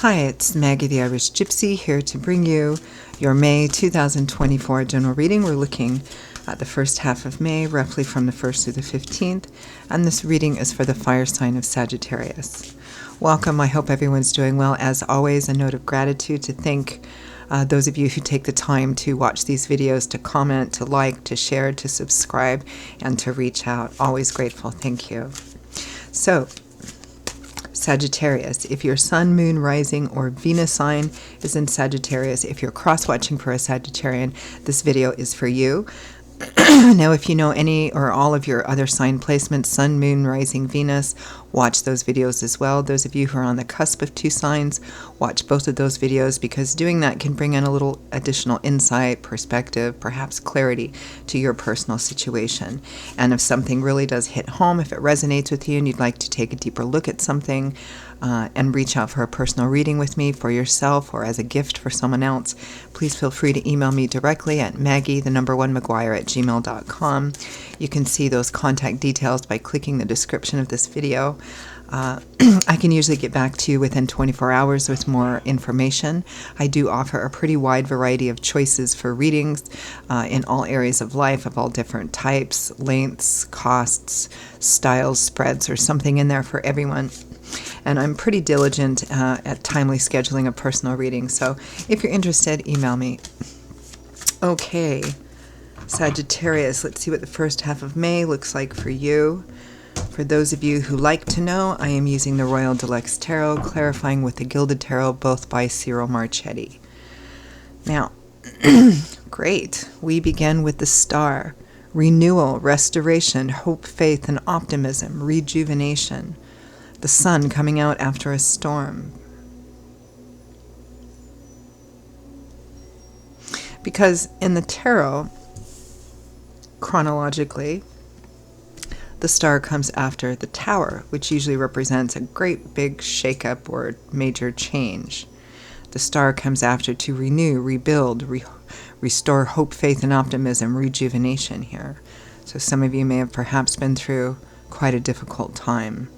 Hi, it's Maggie the Irish Gypsy here to bring you your May 2024 general reading. We're looking at the first half of May, roughly from the 1st through the 15th, and this reading is for the fire sign of Sagittarius. Welcome, I hope everyone's doing well. As always, a note of gratitude to thank those of you who take the time to watch these videos, to comment, to like, to share, to subscribe, and to reach out. Always grateful. Thank you. So, Sagittarius, if your sun, moon, rising, or Venus sign is in Sagittarius, if you're cross-watching for a Sagittarian, this video is for you. Now, if you know any or all of your other sign placements, sun, moon, rising, Venus, watch those videos as well. Those of you who are on the cusp of two signs, watch both of those videos, because doing that can bring in a little additional insight, perspective, perhaps clarity to your personal situation. And if something really does hit home, if it resonates with you and you'd like to take a deeper look at something, and reach out for a personal reading with me for yourself or as a gift for someone else, please feel free to email me directly at maggie1maguire@gmail.com. You can see those contact details by clicking the description of this video. I can usually get back to you within 24 hours with more information. I do offer a pretty wide variety of choices for readings in all areas of life, of all different types, lengths, costs, styles, spreads, or something in there for everyone. And I'm pretty diligent at timely scheduling a personal reading. So if you're interested, email me. Okay, Sagittarius, let's see what the first half of May looks like for you. For those of you who like to know, I am using the Royal Deluxe Tarot, clarifying with the Gilded Tarot, both by Cyril Marchetti. Now, great. We begin with the Star. Renewal, restoration, hope, faith, and optimism, rejuvenation. The sun coming out after a storm. Because in the tarot, chronologically, the star comes after the Tower, which usually represents a great big shakeup or major change. The star comes after to renew, rebuild, restore hope, faith, and optimism, rejuvenation here. So some of you may have perhaps been through quite a difficult time.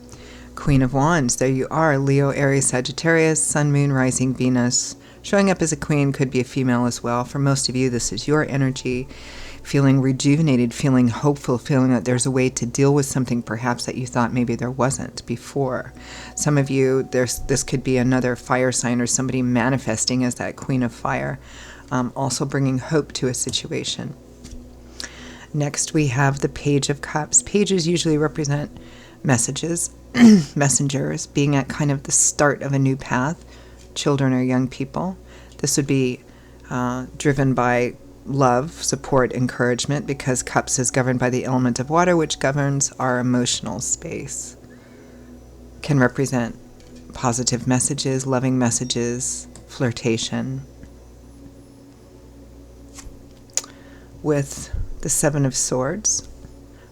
Queen of Wands, there you are, Leo, Aries, Sagittarius, Sun, Moon, Rising, Venus. Showing up as a queen could be a female as well. For most of you, this is your energy, feeling rejuvenated, feeling hopeful, feeling that there's a way to deal with something perhaps that you thought maybe there wasn't before. Some of you, this could be another fire sign or somebody manifesting as that Queen of Fire, also bringing hope to a situation. Next, we have the Page of Cups. Pages usually represent messages, messengers, being at kind of the start of a new path, children or young people. This would be driven by love, support, encouragement, because Cups is governed by the element of water, which governs our emotional space. Can represent positive messages, loving messages, flirtation. With the Seven of Swords,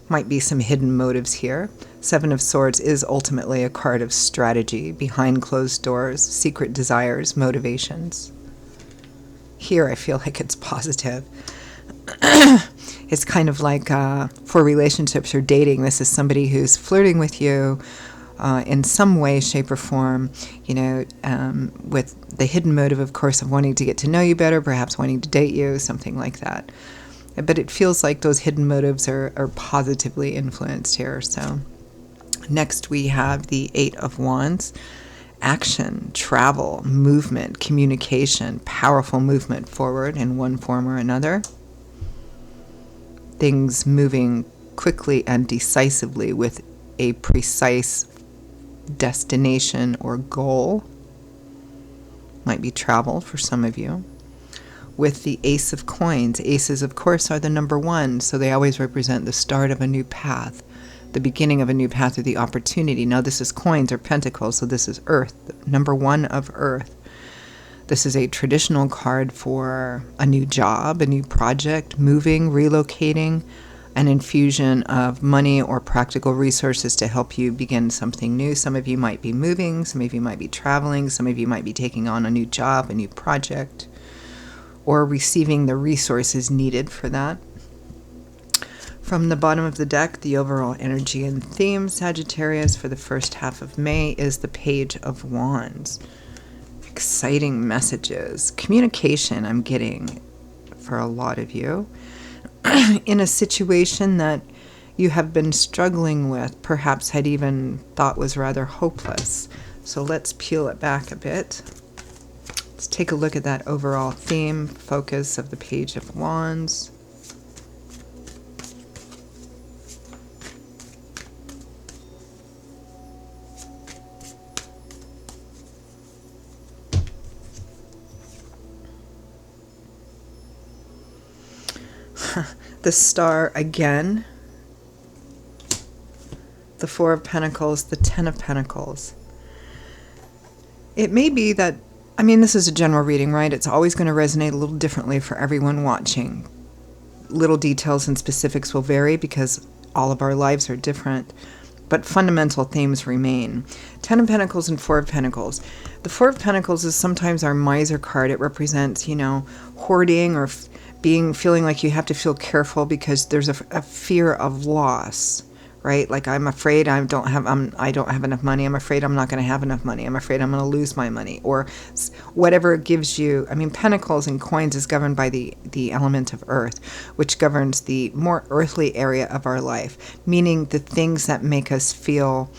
might be some hidden motives here. Seven of Swords is ultimately a card of strategy, behind closed doors, secret desires, motivations. Here I feel like it's positive. It's kind of like for relationships or dating, this is somebody who's flirting with you in some way, shape, or form, you know, with the hidden motive, of course, of wanting to get to know you better, perhaps wanting to date you, something like that. But it feels like those hidden motives are positively influenced here. So next we have the Eight of Wands. Action, travel, movement, communication, powerful movement forward in one form or another. Things moving quickly and decisively with a precise destination or goal. Might be travel for some of you. With the Ace of Coins. Aces, of course, are the number one, so they always represent the start of a new path, the beginning of a new path or the opportunity. Now, this is coins or pentacles, so this is Earth, number one of Earth. This is a traditional card for a new job, a new project, moving, relocating, an infusion of money or practical resources to help you begin something new. Some of you might be moving, some of you might be traveling, some of you might be taking on a new job, a new project, or receiving the resources needed for that. From the bottom of the deck, the overall energy and theme, Sagittarius, for the first half of May is the Page of Wands. exciting messages. Communication I'm getting for a lot of you in a situation that you have been struggling with, perhaps had even thought was rather hopeless. So let's peel it back a bit. Let's take a look at that overall theme, focus of the Page of Wands. The Star again, the Four of Pentacles, the Ten of Pentacles. It may be that, I mean, this is a general reading, right? It's always going to resonate a little differently for everyone watching. Little details and specifics will vary because all of our lives are different, but fundamental themes remain. Ten of Pentacles and Four of Pentacles. The Four of Pentacles is sometimes our miser card. It represents, hoarding or feeling like you have to feel careful because there's a fear of loss, right? Like, I'm afraid I don't have enough money. I'm afraid I'm not going to have enough money. I'm afraid I'm going to lose my money, or whatever it gives you. I mean, pentacles and coins is governed by the element of earth, which governs the more earthly area of our life, meaning the things that make us feel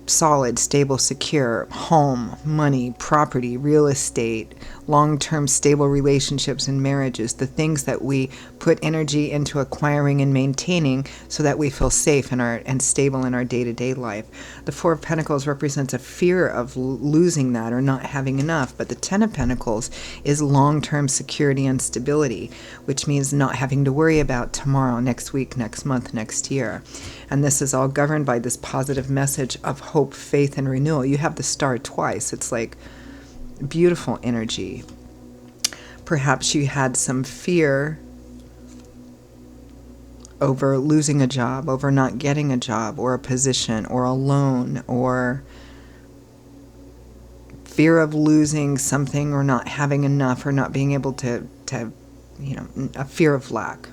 solid, stable, secure: home, money, property, real estate, long-term stable relationships and marriages, the things that we put energy into acquiring and maintaining so that we feel safe and stable in our day-to-day life. The Four of Pentacles represents a fear of losing that or not having enough, but the Ten of Pentacles is long-term security and stability, which means not having to worry about tomorrow, next week, next month, next year. And this is all governed by this positive message of hope, faith, and renewal. You have the Star twice. It's like beautiful energy. Perhaps you had some fear over losing a job, over not getting a job or a position or a loan, or fear of losing something or not having enough or not being able to a fear of lack.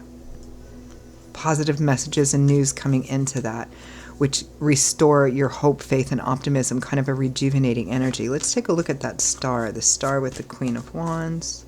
Positive messages and news coming into that, which restore your hope, faith, and optimism, kind of a rejuvenating energy. Let's take a look at that star, the star with the Queen of Wands.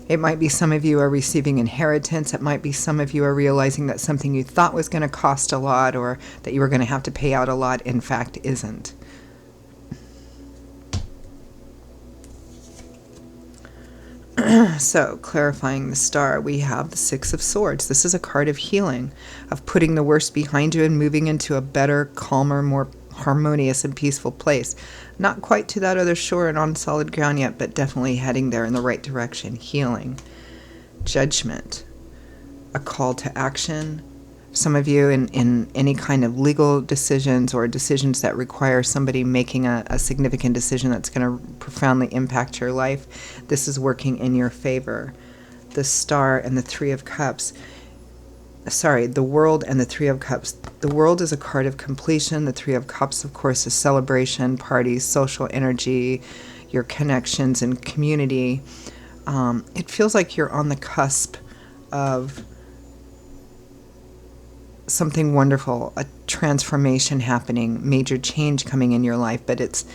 It might be some of you are receiving inheritance. It might be some of you are realizing that something you thought was going to cost a lot or that you were going to have to pay out a lot, in fact, isn't. So, clarifying the star, we have the Six of Swords. This is a card of healing, of putting the worst behind you and moving into a better, calmer, more harmonious and peaceful place. Not quite to that other shore and on solid ground yet, but definitely heading there in the right direction. Healing. Judgment. A call to action. Some of you in any kind of legal decisions or decisions that require somebody making a significant decision that's going to profoundly impact your life, this is working in your favor. The Star and the Three of Cups. Sorry, the World and the Three of Cups. The World is a card of completion. The Three of Cups, of course, is celebration, parties, social energy, your connections and community. It feels like you're on the cusp of something wonderful, a transformation happening, major change coming in your life, but it's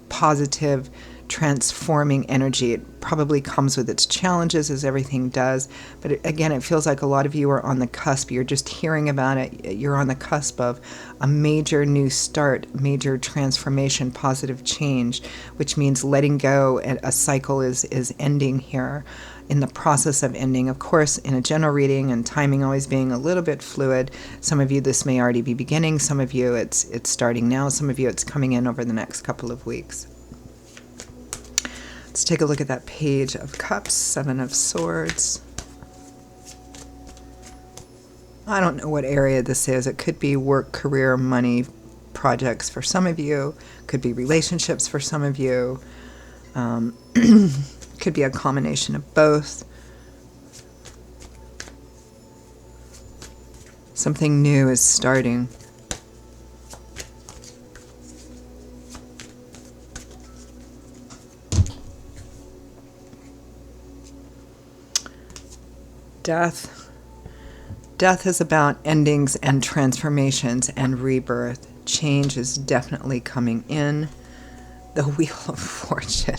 positive, transforming energy. It probably comes with its challenges, as everything does, but again, it feels like a lot of you are on the cusp. You're just hearing about it. You're on the cusp of a major new start, major transformation, positive change, which means letting go, and a cycle is ending here, in the process of ending. Of course, in a general reading, and timing always being a little bit fluid, some of you this may already be beginning, some of you it's starting now, some of you it's coming in over the next couple of weeks. Let's take a look at that Page of Cups, Seven of Swords. I don't know what area this is. It could be work, career, money, projects for some of you. Could be relationships for some of you. Could be a combination of both. Something new is starting. Death. Death is about endings and transformations and rebirth. Change is definitely coming in. The Wheel of Fortune.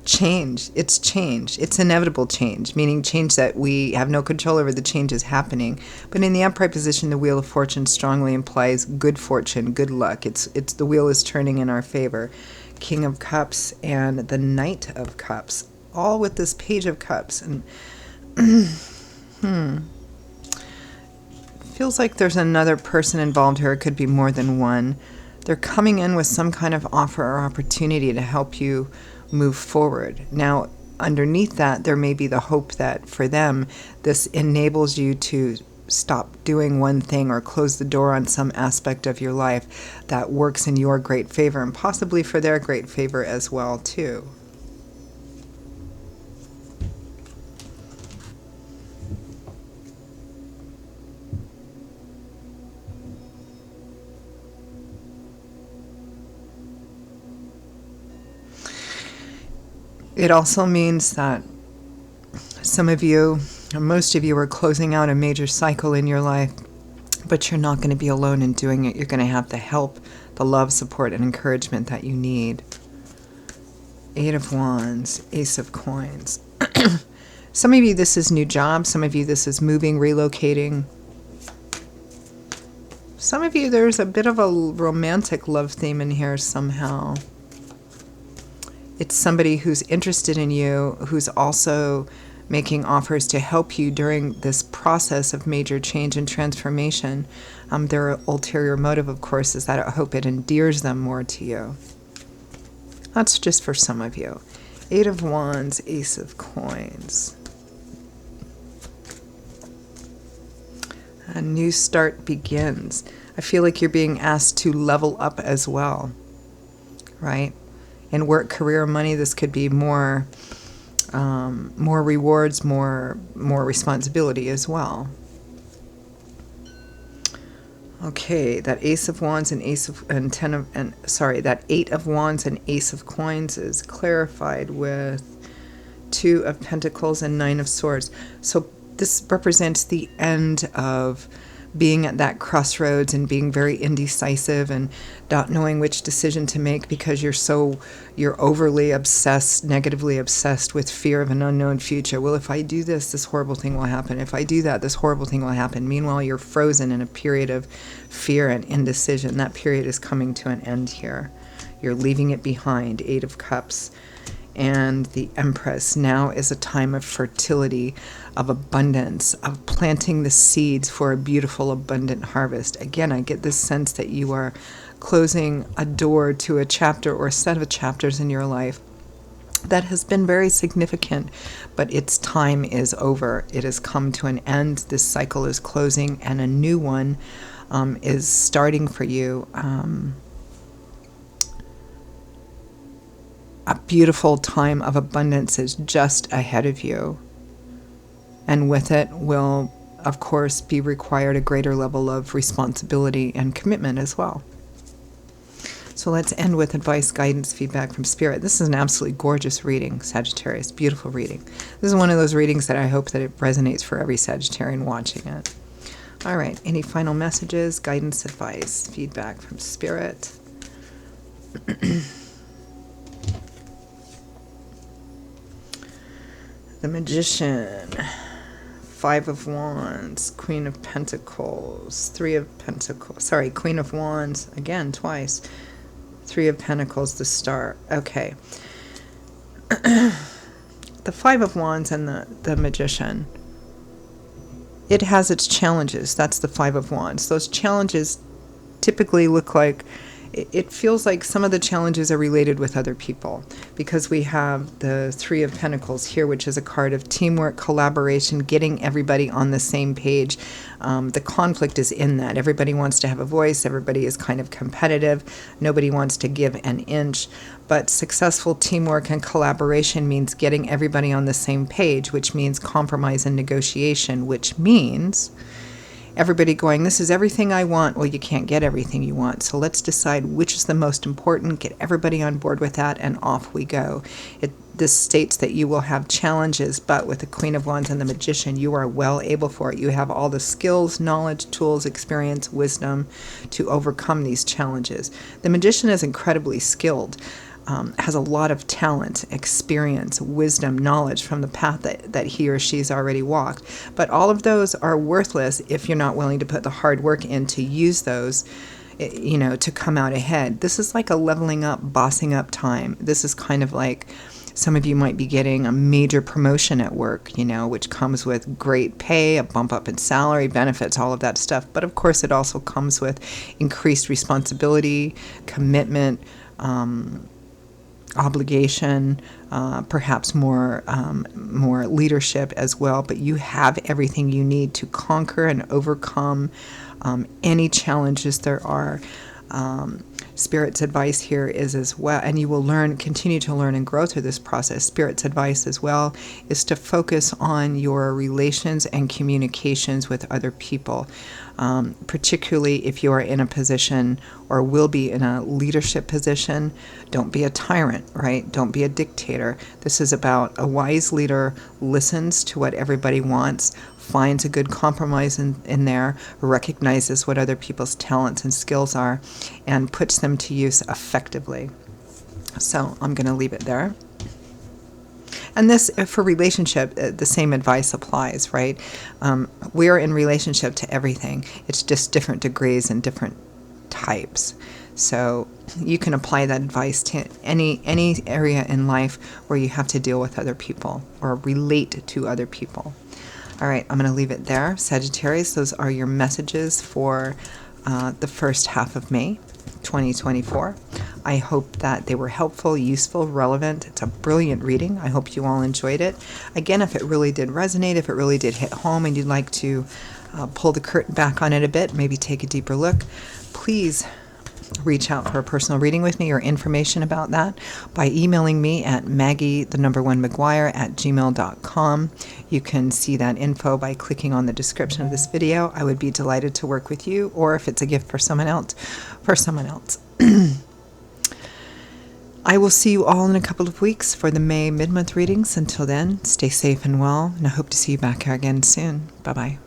Change. It's change. It's inevitable change, meaning change that we have no control over. The change is happening. But in the upright position, the Wheel of Fortune strongly implies good fortune, good luck. It's the wheel is turning in our favor. King of Cups and the Knight of Cups, all with this Page of Cups. And feels like there's another person involved here. It could be more than one. They're coming in with some kind of offer or opportunity to help you move forward. Now, underneath that, there may be the hope that for them, this enables you to stop doing one thing or close the door on some aspect of your life that works in your great favor, and possibly for their great favor as well, too. It also means that some of you, or most of you, are closing out a major cycle in your life, but you're not going to be alone in doing it. You're going to have the help, the love, support, and encouragement that you need. Eight of Wands, Ace of Coins. Some of you, this is new jobs. Some of you, this is moving, relocating. Some of you, there's a bit of a romantic love theme in here somehow. It's somebody who's interested in you, who's also making offers to help you during this process of major change and transformation. Their ulterior motive, of course, is that I hope it endears them more to you. That's just for some of you. Eight of Wands, Ace of Coins. A new start begins. I feel like you're being asked to level up as well, right? In work, career, money, this could be more rewards, more responsibility as well. Okay, that Ace of Wands and that Eight of Wands and Ace of Coins is clarified with Two of Pentacles and Nine of Swords. So this represents the end of being at that crossroads and being very indecisive and not knowing which decision to make because you're overly obsessed, negatively obsessed with fear of an unknown future. Well, if I do this, this horrible thing will happen. If I do that, this horrible thing will happen. Meanwhile, you're frozen in a period of fear and indecision. That period is coming to an end here. You're leaving it behind. Eight of Cups. And the Empress. Now is a time of fertility, of abundance, of planting the seeds for a beautiful, abundant harvest. Again, I get this sense that you are closing a door to a chapter or a set of chapters in your life that has been very significant, but its time is over. It has come to an end. This cycle is closing, and a new one is starting for you. A beautiful time of abundance is just ahead of you. And with it will, of course, be required a greater level of responsibility and commitment as well. So let's end with advice, guidance, feedback from Spirit. This is an absolutely gorgeous reading, Sagittarius. Beautiful reading. This is one of those readings that I hope that it resonates for every Sagittarian watching it. All right. Any final messages, guidance, advice, feedback from Spirit? The Magician, Five of Wands, Queen of Pentacles, Three of Pentacles, sorry, Queen of Wands, again, twice, Three of Pentacles, the Star. Okay. The Five of Wands and the Magician, it has its challenges. That's the Five of Wands. Those challenges typically look like, it feels like some of the challenges are related with other people, because we have the Three of Pentacles here, which is a card of teamwork, collaboration, getting everybody on the same page. The conflict is in that. Everybody wants to have a voice. Everybody is kind of competitive. Nobody wants to give an inch. But successful teamwork and collaboration means getting everybody on the same page, which means compromise and negotiation, which means everybody going, this is everything I want. Well, you can't get everything you want. So let's decide which is the most important, get everybody on board with that, and off we go. This states that you will have challenges, but with the Queen of Wands and the Magician, you are well able for it. You have all the skills, knowledge, tools, experience, wisdom to overcome these challenges. The Magician is incredibly skilled, has a lot of talent, experience, wisdom, knowledge from the path that he or she's already walked. But all of those are worthless if you're not willing to put the hard work in to use those, to come out ahead. This is like a leveling up, bossing up time. This is kind of like some of you might be getting a major promotion at work, which comes with great pay, a bump up in salary, benefits, all of that stuff. But of course, it also comes with increased responsibility, commitment, obligation, perhaps more leadership as well. But you have everything you need to conquer and overcome any challenges there are. Spirit's advice here is as well, and you will continue to learn and grow through this process. Spirit's advice as well is to focus on your relations and communications with other people, particularly if you are in a position or will be in a leadership position. Don't be a tyrant, right? Don't be a dictator. This is about a wise leader listens to what everybody wants, finds a good compromise in there, recognizes what other people's talents and skills are, and puts them to use effectively. So I'm going to leave it there. And this, for relationship, the same advice applies, right? We are in relationship to everything. It's just different degrees and different types. So you can apply that advice to any area in life where you have to deal with other people or relate to other people. All right, I'm going to leave it there. Sagittarius, those are your messages for the first half of May 2024. I hope that they were helpful, useful, relevant. It's a brilliant reading. I hope you all enjoyed it. Again, if it really did resonate, if it really did hit home and you'd like to pull the curtain back on it a bit, maybe take a deeper look, please reach out for a personal reading with me or information about that by emailing me at maggie1mcguire@gmail.com. You can see that info by clicking on the description of this video. I would be delighted to work with you, or if it's a gift for someone else, I will see you all in a couple of weeks for the May mid-month readings. Until then, stay safe and well, and I hope to see you back here again soon. Bye-bye.